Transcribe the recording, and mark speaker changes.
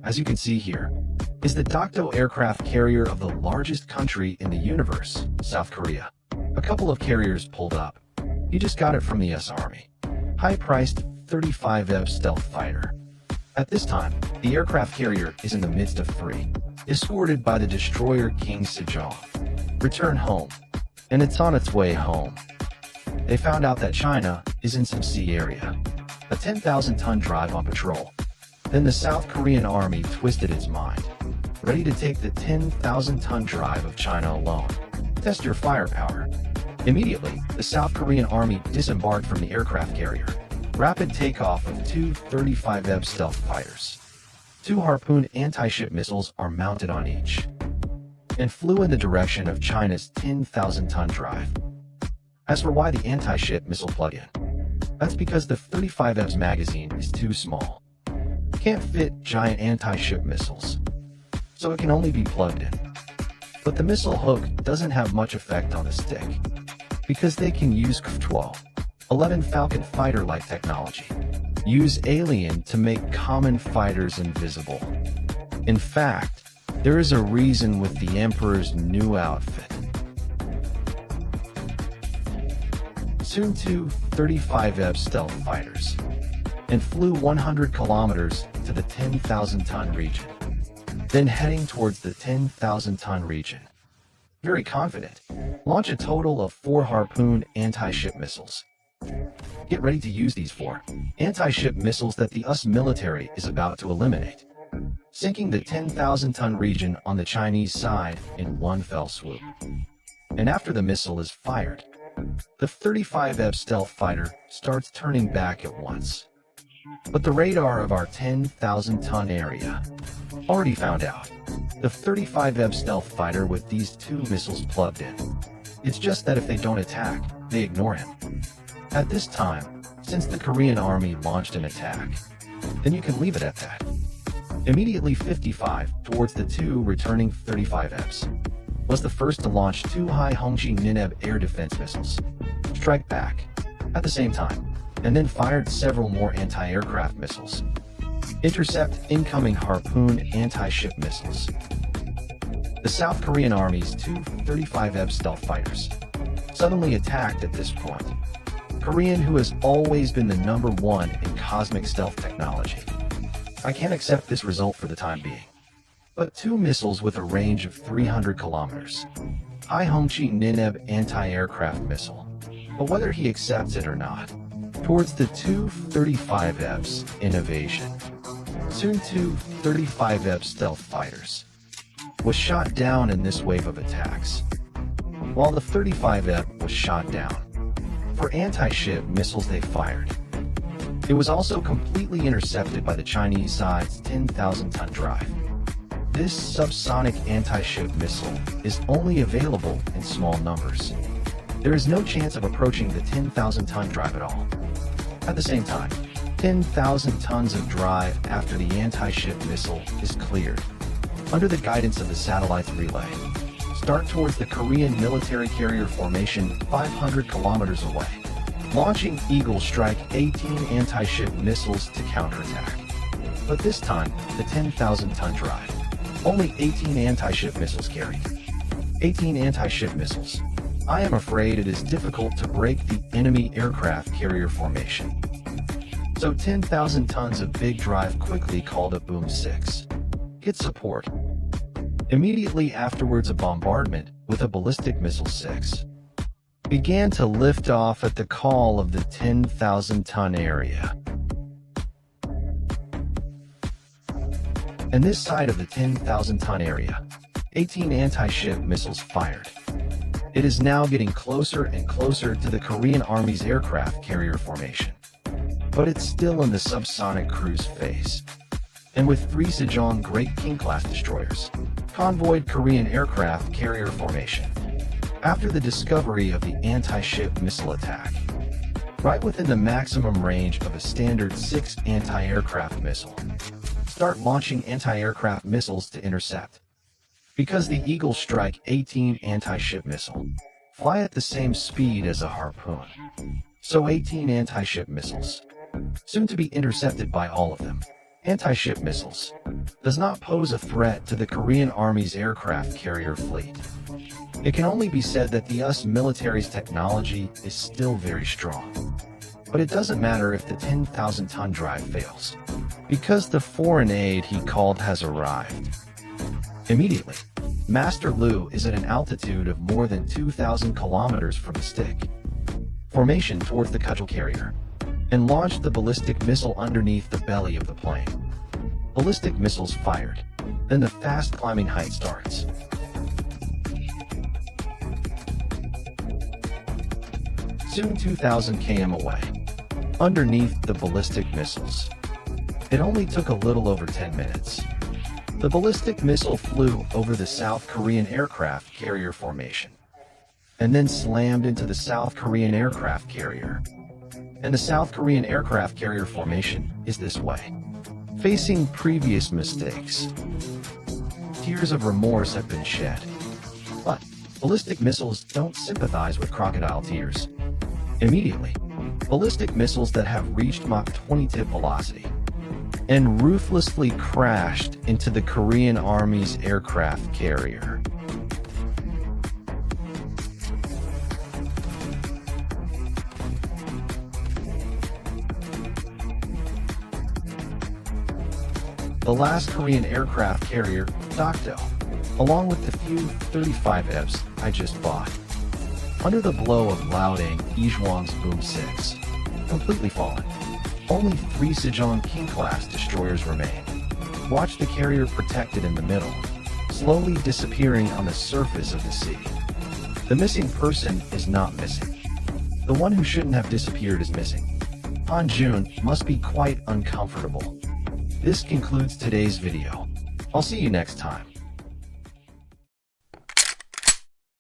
Speaker 1: as you can see here, is the Dokdo aircraft carrier of the largest country in the universe, South Korea. A couple of carriers pulled up. You just got it from the US Army. High-priced 35F stealth fighter. At this time, the aircraft carrier is in the midst of three, escorted by the destroyer King Sejong. Return home, and it's on its way home. They found out that China is in some sea area, a 10,000-ton drive on patrol. Then the South Korean army twisted its mind, ready to take the 10,000-ton drive of China alone. Test your firepower. Immediately, the South Korean army disembarked from the aircraft carrier. Rapid takeoff of two 35F stealth fighters. Two Harpoon anti-ship missiles are mounted on each, and flew in the direction of China's 10,000-ton drive. As for why the anti-ship missile plug-in, that's because the 35F's magazine is too small. Can't fit giant anti-ship missiles, so it can only be plugged in. But the missile hook doesn't have much effect on the stick, because they can use KF-12, 11 Falcon fighter-like technology. Use alien to make common fighters invisible. In fact, there is a reason with the Emperor's new outfit. Soon two 35F stealth fighters, and flew 100 kilometers to the 10,000-ton region, then heading towards the 10,000-ton region. Very confident, launch a total of 4 Harpoon anti-ship missiles. Get ready to use these 4 anti-ship missiles that the US military is about to eliminate, sinking the 10,000-ton region on the Chinese side in one fell swoop. And after the missile is fired, the 35F stealth fighter starts turning back at once. But the radar of our 10,000-ton area already found out the 35F stealth fighter with these 2 missiles plugged in. It's just that if they don't attack, they ignore him. At this time, since the Korean army launched an attack, then you can leave it at that. Immediately 55 towards the 2 returning 35Fs. Was the first to launch 2 high Hongqi Nineb air defense missiles, strike back, at the same time, and then fired several more anti-aircraft missiles. Intercept incoming Harpoon anti-ship missiles. The South Korean Army's 2 35F stealth fighters suddenly attacked at this point. Korean, who has always been the #1 in cosmic stealth technology. I can't accept this result for the time being. But 2 missiles with a range of 300 kilometers. High Hongqi Nineb anti-aircraft missile. But whether he accepts it or not, towards the 2 35Fs innovation. Soon 2 35F stealth fighters was shot down in this wave of attacks, while the 35F was shot down for anti-ship missiles they fired. It was also completely intercepted by the Chinese side's 10,000-ton drive. This subsonic anti-ship missile is only available in small numbers. There is no chance of approaching the 10,000-ton drive at all. At the same time, 10,000 tons of drive after the anti-ship missile is cleared. Under the guidance of the satellite's relay, start towards the Korean military carrier formation 500 kilometers away, launching Eagle Strike 18 anti-ship missiles to counterattack. But this time, the 10,000-ton drive. Only 18 anti-ship missiles carried. 18 anti-ship missiles. I am afraid it is difficult to break the enemy aircraft carrier formation. So 10,000 tons of big drive quickly called a Boom 6. Get support. Immediately afterwards, a bombardment with a ballistic missile 6 began to lift off at the call of the 10,000-ton area. And this side of the 10,000-ton area, 18 anti-ship missiles fired. It is now getting closer and closer to the Korean Army's aircraft carrier formation. But it's still in the subsonic cruise phase. And with 3 Sejong Great King-class destroyers, convoyed Korean aircraft carrier formation. After the discovery of the anti-ship missile attack, right within the maximum range of a standard 6 anti-aircraft missile, start launching anti-aircraft missiles to intercept. Because the Eagle Strike 18 anti-ship missile fly at the same speed as a Harpoon. So 18 anti-ship missiles, soon to be intercepted by all of them. Anti-ship missiles, does not pose a threat to the Korean Army's aircraft carrier fleet. It can only be said that the US military's technology is still very strong. But it doesn't matter if the 10,000-ton drive fails, because the foreign aid he called has arrived. Immediately, Master Lu is at an altitude of more than 2,000 kilometers from the stick formation towards the cudgel carrier, and launched the ballistic missile underneath the belly of the plane. Ballistic missiles fired, then the fast climbing height starts. Soon 2,000 km away, underneath the ballistic missiles. It only took a little over 10 minutes. The ballistic missile flew over the South Korean aircraft carrier formation, and then slammed into the South Korean aircraft carrier. And the South Korean aircraft carrier formation is this way, facing previous mistakes. Tears of remorse have been shed. But ballistic missiles don't sympathize with crocodile tears. Immediately, ballistic missiles that have reached Mach 20 tip velocity and ruthlessly crashed into the Korean Army's aircraft carrier. The last Korean aircraft carrier, Dokdo, along with the few 35Fs I just bought. Under the blow of Laodang Yizhuang's Boom 6, completely fallen. Only 3 Sejong King-class destroyers remain. Watch the carrier protected in the middle, slowly disappearing on the surface of the sea. The missing person is not missing. The one who shouldn't have disappeared is missing. Hanjun must be quite uncomfortable. This concludes today's video. I'll see you next time.